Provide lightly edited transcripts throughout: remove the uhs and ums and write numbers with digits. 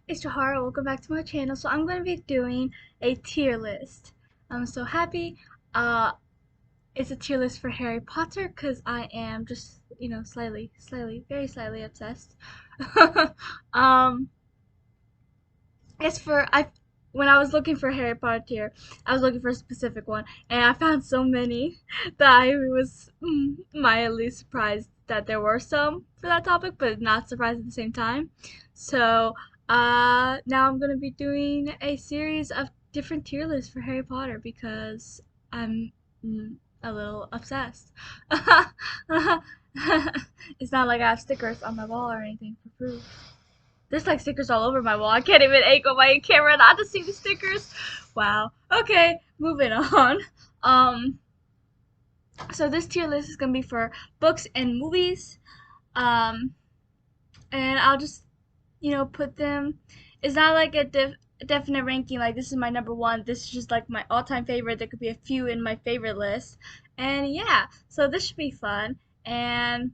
It's Jahara. Welcome back to my channel. So I'm going to be doing a tier list. I'm so happy. Uh, it's a tier list for Harry Potter because I am just, very slightly obsessed. um, it's for I. When I was looking for Harry Potter tier, I was looking for a specific one, and I found so many that I was mildly surprised that there were some for that topic, but not surprised at the same time. So now I'm gonna be doing a series of different tier lists for Harry Potter because I'm a little obsessed. It's not like I have stickers on my wall or anything for proof. There's like stickers all over my wall. I can't even angle my camera not to see the stickers. Wow. Okay, moving on. Um, so this tier list is gonna be for books and movies. Um, and I'll just put them. It's not like a definite ranking. Like this is my number one. This is just like my all-time favorite. There could be a few in my favorite list. And yeah, so this should be fun. And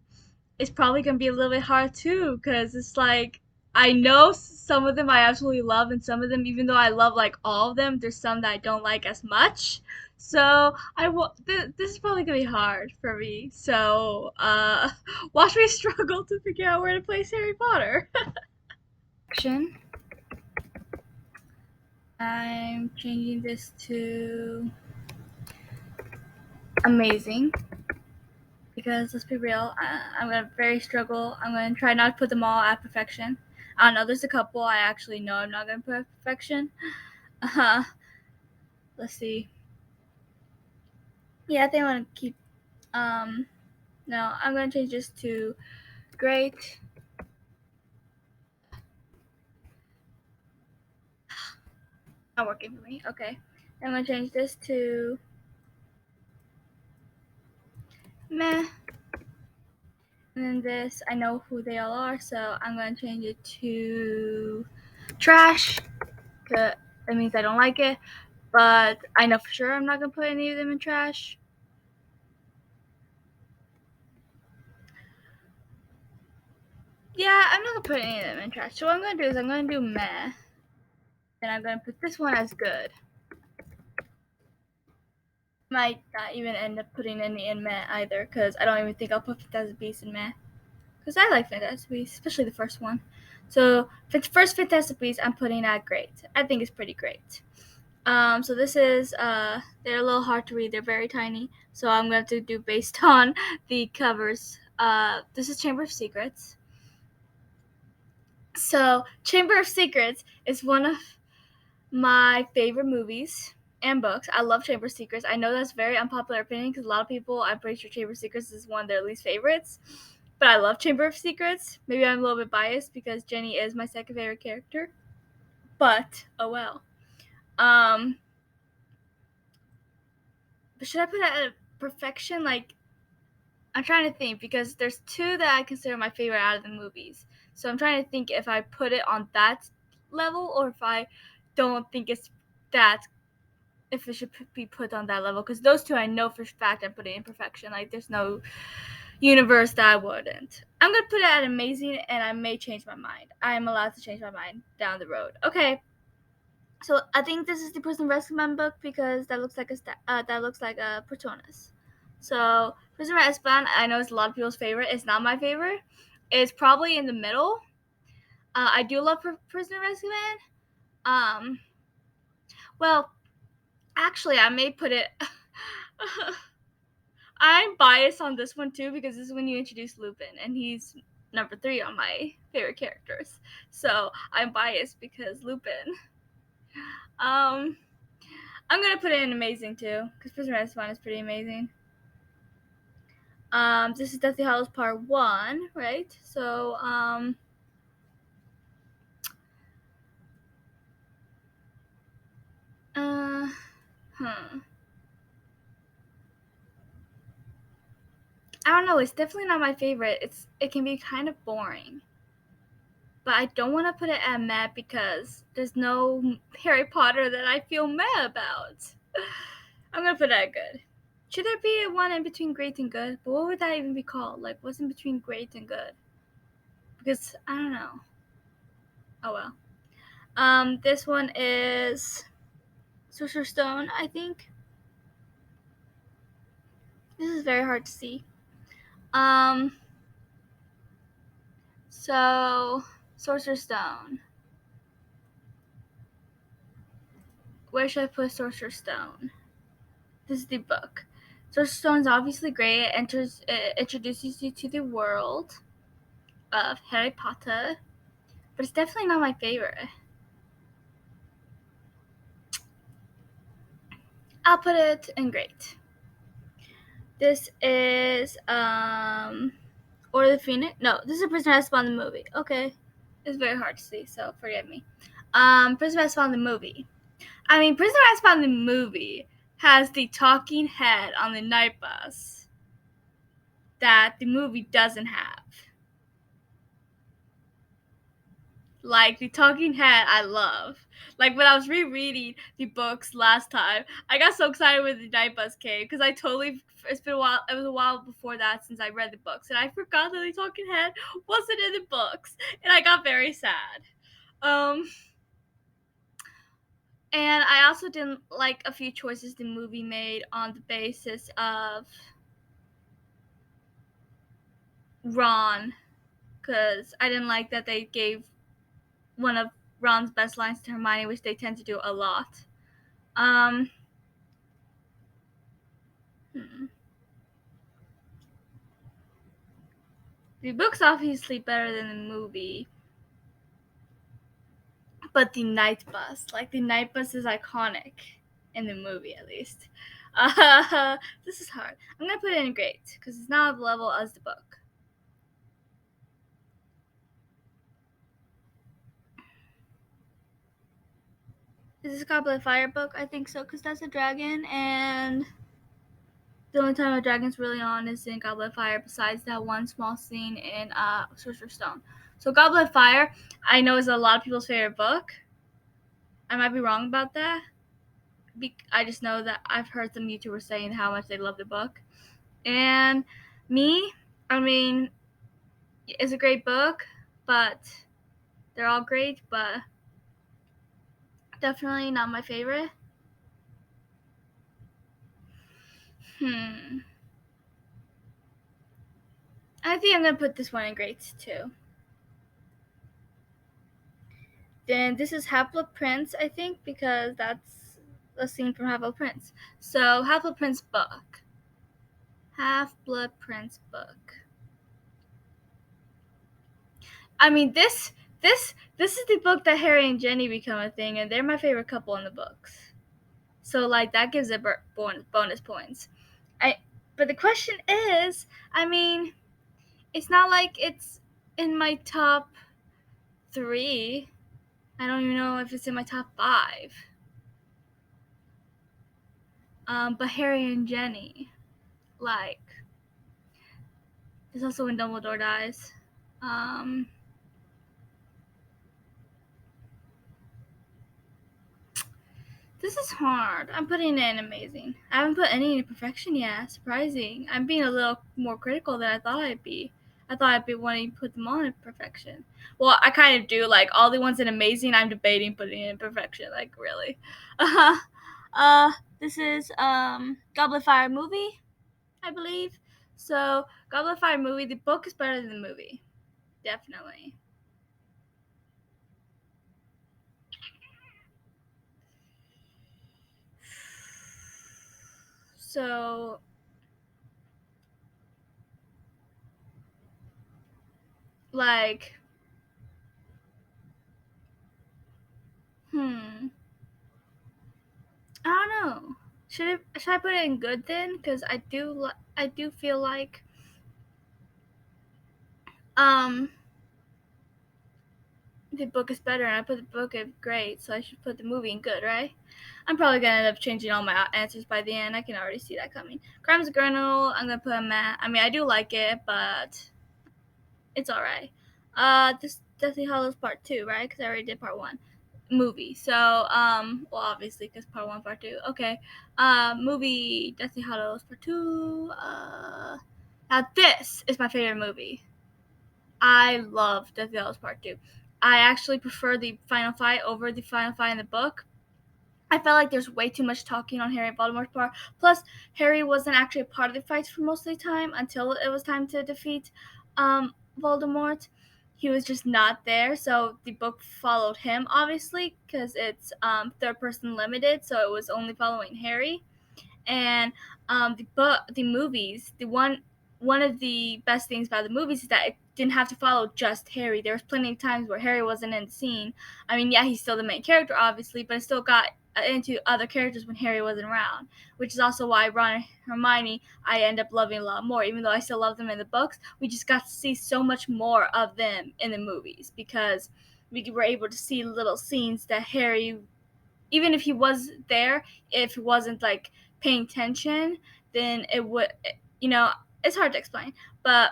it's probably gonna be a little bit hard too, because it's like I know some of them I absolutely love, and some of them, even though I love like all of them, there's some that I don't like as much. So I will. This is probably gonna be hard for me. So watch me struggle to figure out where to place Harry Potter. Action. I'm changing this to amazing because let's be real, I'm gonna very struggle. I'm gonna try not to put them all at perfection. I don't know. There's a couple I actually know I'm not gonna put at perfection. Uh, let's see. Yeah, I think I want to keep. No, I'm gonna change this to great. Not working for me. Okay, I'm gonna change this to meh. And then this, I know who they all are, so I'm gonna change it to trash. Cause that means I don't like it, but I know for sure I'm not gonna put any of them in trash. Yeah, I'm not gonna put any of them in trash. So what I'm gonna do is I'm gonna do meh, and I'm gonna put this one as good. Might not even end up putting any in meh either, because I don't even think I'll put Fantastic Beasts in meh. Because I like Fantastic Beasts, especially the first one. So for the first Fantastic Beasts, I'm putting at great. I think it's pretty great. So this is they're a little hard to read. They're very tiny. So I'm going to do based on the covers. This is Chamber of Secrets. So Chamber of Secrets is one of my favorite movies and books. I love Chamber of Secrets. I know that's a very unpopular opinion because a lot of people, I'm pretty sure Chamber of Secrets is one of their least favorites. But I love Chamber of Secrets. Maybe I'm a little bit biased because Jenny is my second favorite character. But oh well. Um, but should I put it at perfection? Like, I'm trying to think because there's two that I consider my favorite out of the movies. So I'm trying to think if I put it on that level or if I don't think it's that, if it should be put on that level. Because those two I know for a fact I'm putting in perfection. Like, there's no universe that I wouldn't. I'm going to put it at amazing, and I may change my mind. I am allowed to change my mind down the road. Okay. So I think this is the Prison Rescue Man book because that looks like a Patronus. So Prisoner of Azkaban, I know it's a lot of people's favorite. It's not my favorite. It's probably in the middle. I do love Prisoner of Azkaban. Well, actually, I may put it. I'm biased on this one too because this is when you introduce Lupin, and he's number 3 on my favorite characters. So I'm biased because Lupin. Um, I'm gonna put it in amazing too because Prisoner of Azkaban is pretty amazing. This is Deathly Hallows Part 1, right? So, uh, huh. I don't know. It's definitely not my favorite. It can be kind of boring, but I don't want to put it at meh because there's no Harry Potter that I feel meh about. I'm gonna put it at good. Should there be a one in between great and good? But what would that even be called? Like, what's in between great and good? Because I don't know. Oh well. This one is Sorcerer Stone, I think. This is very hard to see. So Sorcerer Stone. Where should I put Sorcerer Stone? This is the book. Sorcerer Stone is obviously great. It introduces you to the world of Harry Potter, but it's definitely not my favorite. I'll put it in great. This is Order of the Phoenix. No, this is a Prisoner of Azkaban the movie. Okay, it's very hard to see, so forgive me. Prisoner of Azkaban the movie. I mean, Prisoner of Azkaban the movie has the talking head on the night bus that the movie doesn't have. Like, the talking head, I love. Like, when I was rereading the books last time, I got so excited when the night bus came because it's been a while. It was a while before that since I read the books, and I forgot that the talking head wasn't in the books, and I got very sad. Um, and I also didn't like a few choices the movie made on the basis of Ron, because I didn't like that they gave one of Ron's best lines to Hermione, which they tend to do a lot. Hmm. The book's obviously better than the movie, but the night bus, the night bus is iconic in the movie at least. This is hard. I'm gonna put it in great because it's not the level as the book. Is this Goblet of Fire book? I think so, because that's a dragon, and the only time a dragon's really on is in Goblet of Fire, besides that one small scene in Sorcerer's Stone. So Goblet of Fire, I know, is a lot of people's favorite book. I might be wrong about that. I just know that I've heard some YouTubers saying how much they love the book. And me, I mean, it's a great book, but they're all great, but definitely not my favorite. I think I'm going to put this one in great too. Then this is Half-Blood Prince, I think, because that's a scene from Half-Blood Prince. So, Half-Blood Prince book. Half-Blood Prince book. I mean, this is the book that Harry and Jenny become a thing, and they're my favorite couple in the books. So, that gives it bonus points. But the question is, I mean, it's not like it's in my top 3. I don't even know if it's in my top 5. But Harry and Jenny, there's also when Dumbledore dies. This is hard. I'm putting it in amazing. I haven't put any in perfection yet. Surprising. I'm being a little more critical than I thought I'd be. I thought I'd be wanting to put them all in perfection. Well, I kind of do. All the ones in amazing, I'm debating putting in perfection. Really. This is Goblet of Fire movie, I believe. So Goblet of Fire movie. The book is better than the movie, definitely. So I don't know. Should I put it in good then? Because I do feel like the book is better, and I put the book in great, so I should put the movie in good, right? I'm probably gonna end up changing all my answers by the end. I can already see that coming. Crimes of Grindelwald, I'm gonna put a meh. I mean, I do like it, but it's alright. This Deathly Hallows Part 2, right? Because I already did Part 1. Movie. So, well, obviously, because Part 1, Part 2. Okay. Movie, Deathly Hallows Part 2. Now this is my favorite movie. I love Deathly Hallows Part 2. I actually prefer the final fight over the final fight in the book. I felt like there's way too much talking on Harry and Voldemort's part. Plus, Harry wasn't actually a part of the fights for most of the time until it was time to defeat Voldemort. He was just not there, so the book followed him, obviously, because it's third person limited, so it was only following Harry. And the movies, one of the best things about the movies is that it didn't have to follow just Harry. There was plenty of times where Harry wasn't in the scene. I mean, yeah, he's still the main character, obviously, but it still got into other characters when Harry wasn't around, which is also why Ron and Hermione I end up loving a lot more. Even though I still love them in the books, we just got to see so much more of them in the movies because we were able to see little scenes that Harry, even if he was there, if he wasn't like paying attention, then it would, it's hard to explain. But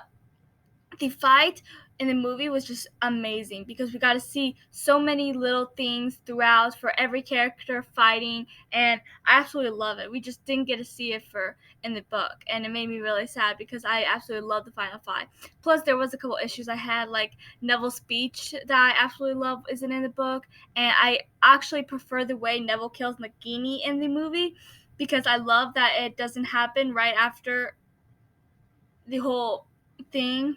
the fight in the movie was just amazing because we got to see so many little things throughout for every character fighting, and I absolutely love it. We just didn't get to see it for in the book, and it made me really sad because I absolutely love the final fight. Plus, there was a couple issues I had, like Neville's speech that I absolutely love isn't in the book, and I actually prefer the way Neville kills Nagini in the movie because I love that it doesn't happen right after the whole thing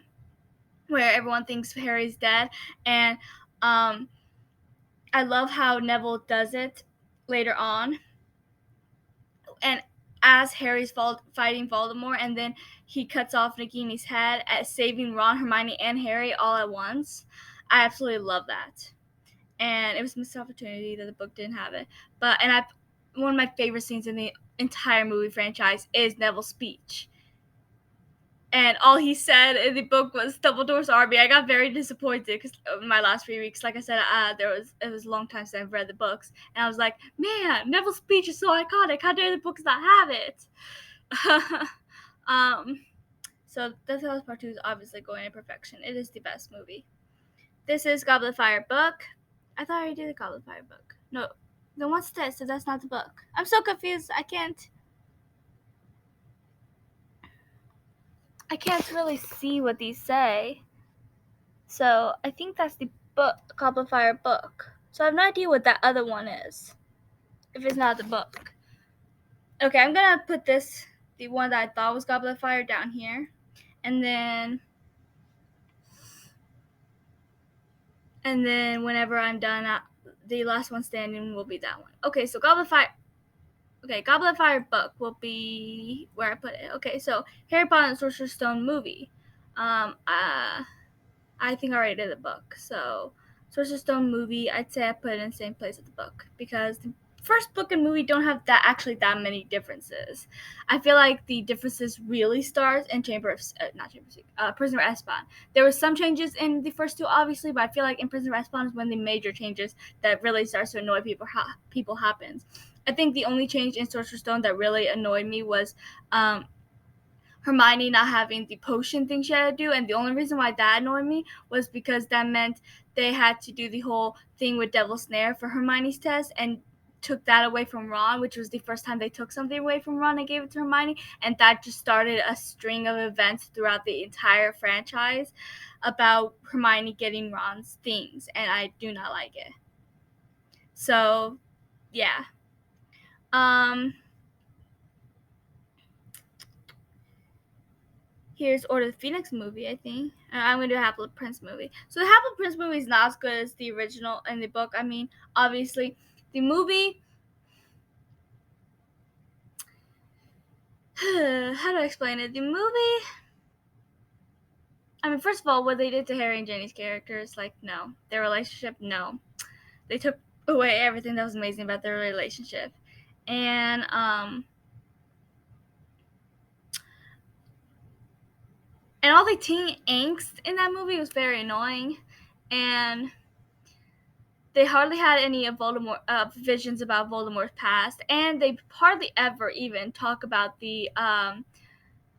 where everyone thinks Harry's dead, and I love how Neville does it later on, and as Harry's fighting Voldemort, and then he cuts off Nagini's head, at saving Ron, Hermione, and Harry all at once. I absolutely love that, and it was a missed opportunity that the book didn't have it. One of my favorite scenes in the entire movie franchise is Neville's speech. And all he said in the book was Dumbledore's army. I got very disappointed because my last 3 weeks, like I said, it was a long time since I've read the books, and I was like, man, Neville's speech is so iconic. How dare the books not have it? So Deathly Hallows Part 2 is obviously going in perfection. It is the best movie. This is Goblet of Fire book. I thought I already did the Goblet of Fire book. No, then what's this? So that's not the book. I'm so confused. I can't really see what these say. So I think that's the book, Goblet of Fire book. So I have no idea what that other one is, if it's not the book. Okay, I'm gonna put this, the one that I thought was Goblet of Fire, down here, and then whenever I'm done, the last one standing will be that one. Okay, so Goblet of Fire. Okay, Goblet of Fire book will be where I put it. Okay, so Harry Potter and Sorcerer's Stone movie. I think I already did the book. So Sorcerer's Stone movie, I'd say I put it in the same place as the book because the first book and movie don't have that many differences. I feel like the differences really start in Prisoner of Azkaban. There was some changes in the first two, obviously, but I feel like in Prisoner of Azkaban is when the major changes that really starts to annoy people happens. I think the only change in Sorcerer's Stone that really annoyed me was Hermione not having the potion thing she had to do, and the only reason why that annoyed me was because that meant they had to do the whole thing with Devil's Snare for Hermione's test, and took that away from Ron, which was the first time they took something away from Ron and gave it to Hermione, and that just started a string of events throughout the entire franchise about Hermione getting Ron's things, and I do not like it. So, yeah. Here's Order of the Phoenix movie, I think. I'm going to do a Half-Blood Prince movie. So the Half-Blood Prince movie is not as good as the original in the book. I mean, obviously, the movie... How do I explain it? The movie... I mean, first of all, what they did to Harry and Ginny's characters, like, no. Their relationship, no. They took away everything that was amazing about their relationship. And, all the teen angst in that movie was very annoying. And they hardly had any of Voldemort visions about Voldemort's past, and they hardly ever even talk about the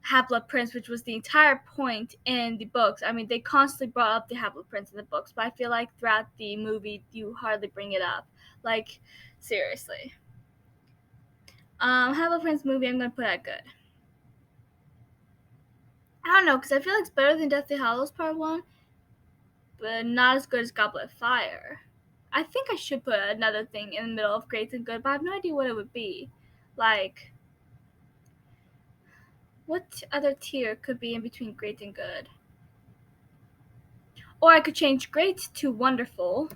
Half-Blood Prince, which was the entire point in the books. I mean, they constantly brought up the Half-Blood Prince in the books, but I feel like throughout the movie, you hardly bring it up. Like, seriously. Half-Blood Prince movie, I'm going to put at good. I don't know, because I feel like it's better than Deathly Hallows Part 1. but not as good as Goblet of Fire. I think I should put another thing in the middle of great and good, but I have no idea what it would be. Like, what other tier could be in between great and good? Or I could change great to wonderful.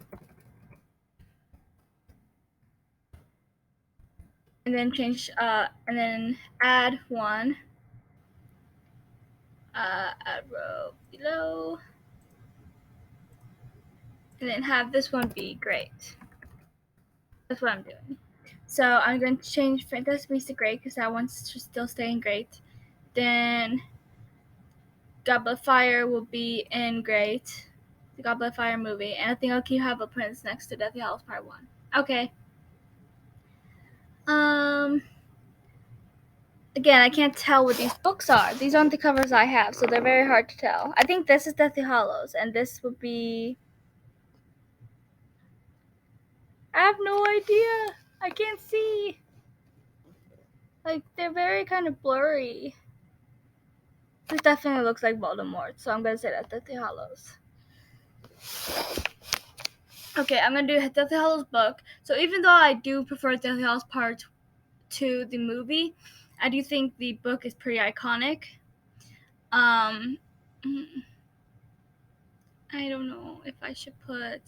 And then and then add one. Add row below. And then have this one be great. That's what I'm doing. So I'm going to change Fantastic Beasts to great because that one's still staying great. Then Goblet of Fire will be in great. The Goblet of Fire movie. And I think I'll keep Half-Blood Prince next to Deathly Hallows Part 1. Okay. Again, I can't tell what these books are. These aren't the covers I have, so they're very hard to tell. I think this is Deathly Hallows, and this would be... I have no idea. I can't see. Like, they're very kind of blurry. This definitely looks like Voldemort, so I'm gonna say that's Deathly Hallows. Okay, I'm gonna do Deathly Hallows book. So even though I do prefer Deathly Hallows Part 2, the movie, I do think the book is pretty iconic. I don't know if I should put...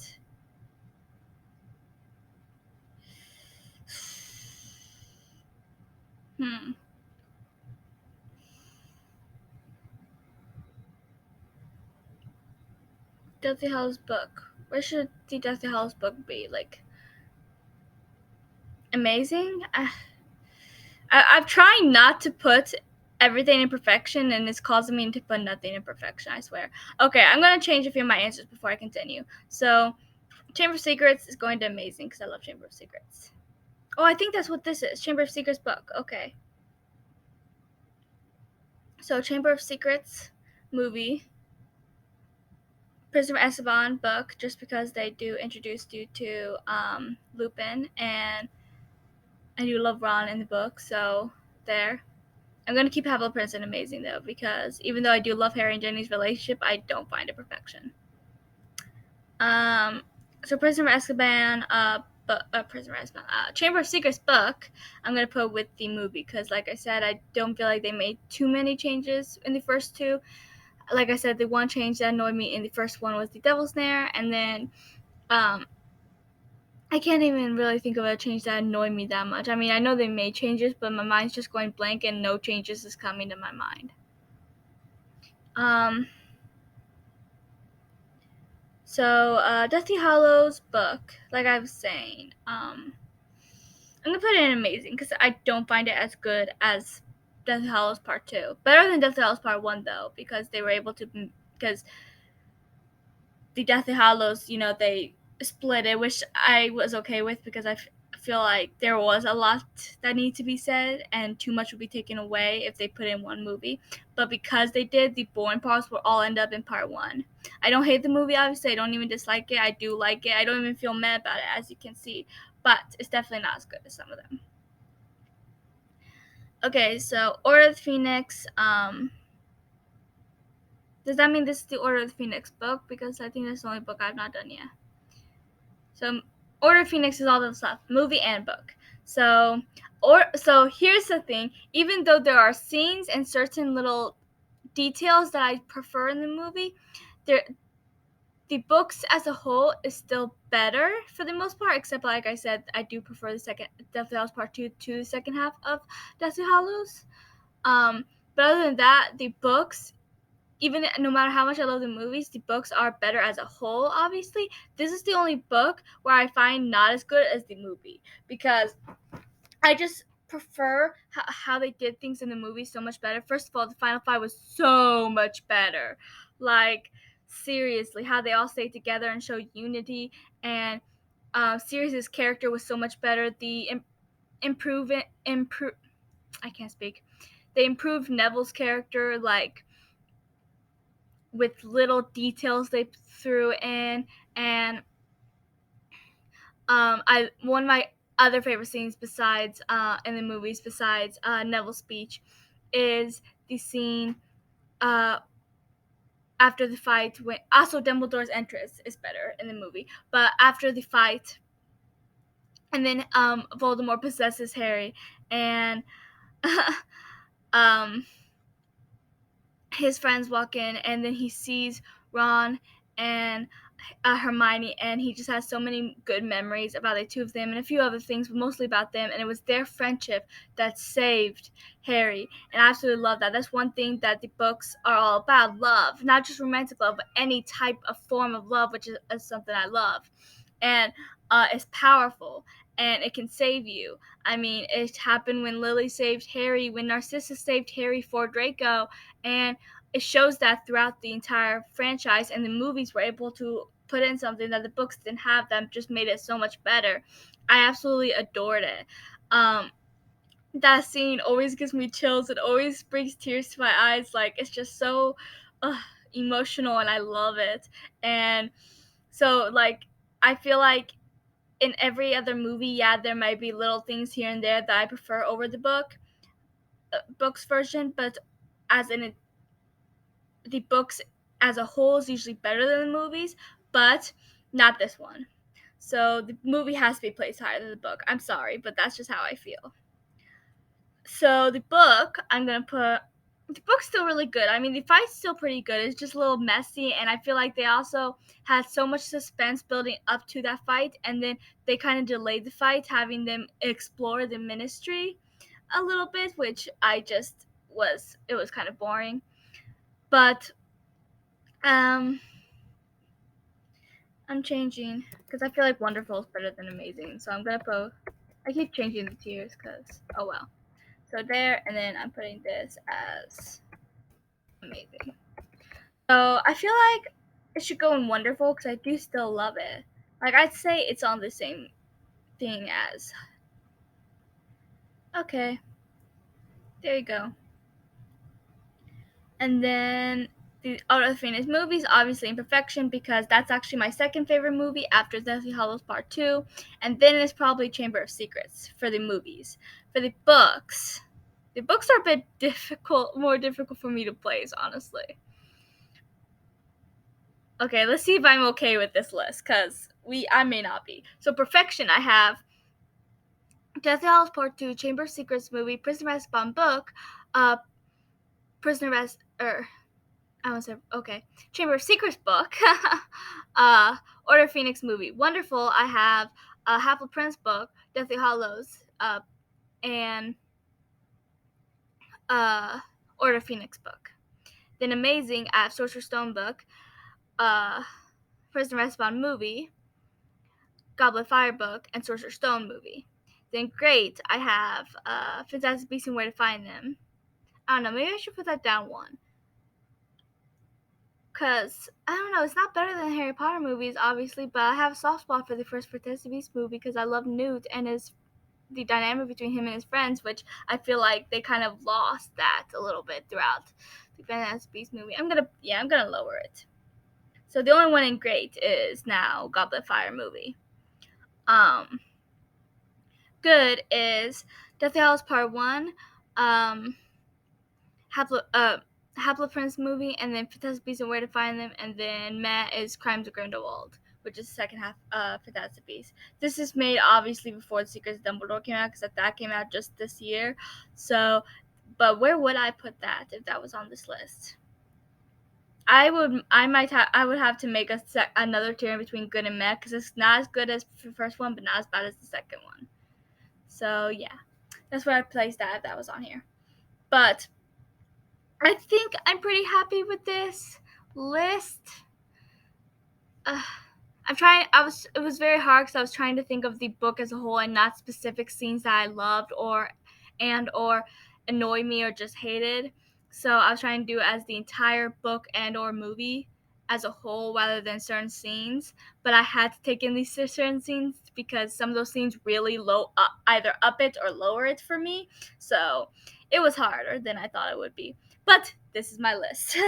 Deathly Hallows book. Where should the Deathly Hallows book be? Like, amazing? I'm trying not to put everything in perfection, and it's causing me to put nothing in perfection, I swear. Okay, I'm going to change a few of my answers before I continue. So, Chamber of Secrets is going to amazing because I love Chamber of Secrets. Oh, I think that's what this is. Chamber of Secrets book. Okay. So, Chamber of Secrets movie. Prisoner of Azkaban book, just because they do introduce you to Lupin, and I do love Ron in the book, so there. I'm going to keep Half-Blood Prince in amazing, though, because even though I do love Harry and Ginny's relationship, I don't find it perfection. So Prisoner of Azkaban, Prisoner of Azkaban, Chamber of Secrets book, I'm going to put with the movie, because like I said, I don't feel like they made too many changes in the first two. Like I said, the one change that annoyed me in the first one was the Devil's Snare, and then I can't even really think of a change that annoyed me that much. I mean, I know they made changes, but my mind's just going blank and no changes is coming to my mind. So Deathly Hallows book, like I was saying, I'm going to put it in amazing because I don't find it as good as Deathly Hallows Part 2. Better than Deathly Hallows Part 1, though, because they were able to, because the Deathly Hallows, they split it, which I was okay with because I feel like there was a lot that needed to be said and too much would be taken away if they put in one movie. But because they did, the boring parts will all end up in Part 1. I don't hate the movie, obviously. I don't even dislike it. I do like it. I don't even feel mad about it, as you can see. But it's definitely not as good as some of them. Okay, so Order of the Phoenix. Does that mean this is the Order of the Phoenix book? Because I think that's the only book I've not done yet. So Order of Phoenix is all the stuff, movie and book. So here's the thing. Even though there are scenes and certain little details that I prefer in the movie, the books as a whole is still better for the most part, except like I said, I do prefer the second Deathly Hallows Part 2 to the second half of Deathly Hallows. But other than that, the books, even no matter how much I love the movies, the books are better as a whole, obviously. This is the only book where I find not as good as the movie, because I just prefer how they did things in the movie so much better. First of all, the final fight was so much better. Like, seriously, how they all stayed together and showed unity, and Sirius's character was so much better. The I can't speak. They improved Neville's character, like, with little details they threw in, and one of my other favorite scenes besides in the movies, besides Neville's speech, is the scene after the fight, when also Dumbledore's entrance is better in the movie, but after the fight, and then Voldemort possesses Harry, and um his friends walk in, and then he sees Ron and Hermione, and he just has so many good memories about the two of them and a few other things, but mostly about them. And it was their friendship that saved Harry, and I absolutely love that. That's one thing that the books are all about: love, not just romantic love, but any type of form of love, which is something I love, and it's powerful. And it can save you. I mean, it happened when Lily saved Harry, when Narcissa saved Harry for Draco, and it shows that throughout the entire franchise, and the movies were able to put in something that the books didn't have that just made it so much better. I absolutely adored it. That scene always gives me chills. It always brings tears to my eyes. Like, it's just so emotional, and I love it. And so, like, I feel like in every other movie, yeah, there might be little things here and there that I prefer over the book's version, but as in the books as a whole is usually better than the movies, but not this one. So the movie has to be placed higher than the book. I'm sorry, but that's just how I feel. So the book, I'm gonna put. The book's still really good. I mean, the fight's still pretty good. It's just a little messy, and I feel like they also had so much suspense building up to that fight, and then they kind of delayed the fight, having them explore the ministry a little bit, which it was kind of boring. But um I'm changing because I feel like wonderful is better than amazing. So I'm gonna put. I keep changing the tiers because oh well. So there, and then I'm putting this as amazing. So I feel like it should go in wonderful because I do still love it. Like I'd say it's on the same thing as. Okay, there you go. And then the other thing is movies, obviously Imperfection, because that's actually my second favorite movie after Deathly Hallows Part 2. And then it's probably Chamber of Secrets for the movies. For the books are a bit more difficult for me to place, honestly. Okay, let's see if I'm okay with this list, because I may not be. So Perfection, I have Deathly Hallows Part 2, Chamber of Secrets movie, Prisoner of Azkaban book, Prisoner of I was okay. Chamber of Secrets book, Order of Phoenix movie, wonderful. I have Half-Blood Prince book, Deathly Hallows, and Order of Phoenix book. Then amazing, I have Sorcerer Stone book, Prisoner of Azkaban movie, Goblet of Fire book, and Sorcerer Stone movie. Then great, I have Fantastic Beasts and Where to Find Them. I don't know, maybe I should put that down one. Because, I don't know, it's not better than Harry Potter movies, obviously, but I have a soft spot for the first Fantastic Beasts movie because I love Newt and the dynamic between him and his friends, which I feel like they kind of lost that a little bit throughout the Fantastic Beasts movie. I'm gonna lower it. So the only one in great is now Goblet of Fire movie. Good is Deathly Hallows Part 1, Half-Blood Prince movie, and then Fantastic Beasts and Where to Find Them, and then Matt is Crimes of Grindelwald, which is the second half of Fantastic Beasts. This is made obviously before The Secrets of Dumbledore came out, because that came out just this year. So, but where would I put that if that was on this list? I would have to make another tier in between good and meh, because it's not as good as the first one, but not as bad as the second one. So yeah, that's where I placed that if that was on here. But I think I'm pretty happy with this list. I'm trying. It was very hard because I was trying to think of the book as a whole and not specific scenes that I loved or annoyed me or just hated. So I was trying to do it as the entire book and or movie as a whole rather than certain scenes. But I had to take in these certain scenes because some of those scenes really either up it or lower it for me. So it was harder than I thought it would be. But this is my list.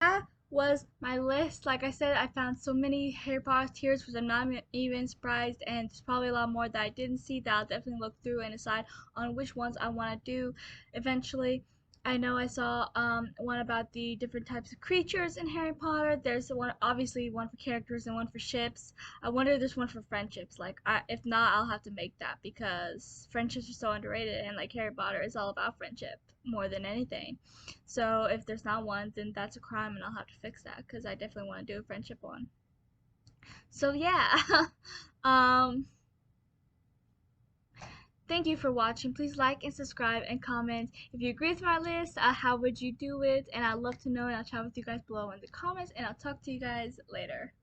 That was my list. Like I said, I found so many Harry Potter tiers, which I'm not even surprised, and there's probably a lot more that I didn't see that I'll definitely look through and decide on which ones I want to do eventually. I know I saw one about the different types of creatures in Harry Potter. There's one, obviously one for characters and one for ships. I wonder if there's one for friendships. If not, I'll have to make that because friendships are so underrated, and like Harry Potter is all about friendship more than anything. So if there's not one, then that's a crime, and I'll have to fix that because I definitely want to do a friendship one. So yeah, um, thank you for watching. Please like and subscribe and comment if you agree with my list. How would you do it? And I'd love to know, and I'll chat with you guys below in the comments, and I'll talk to you guys later.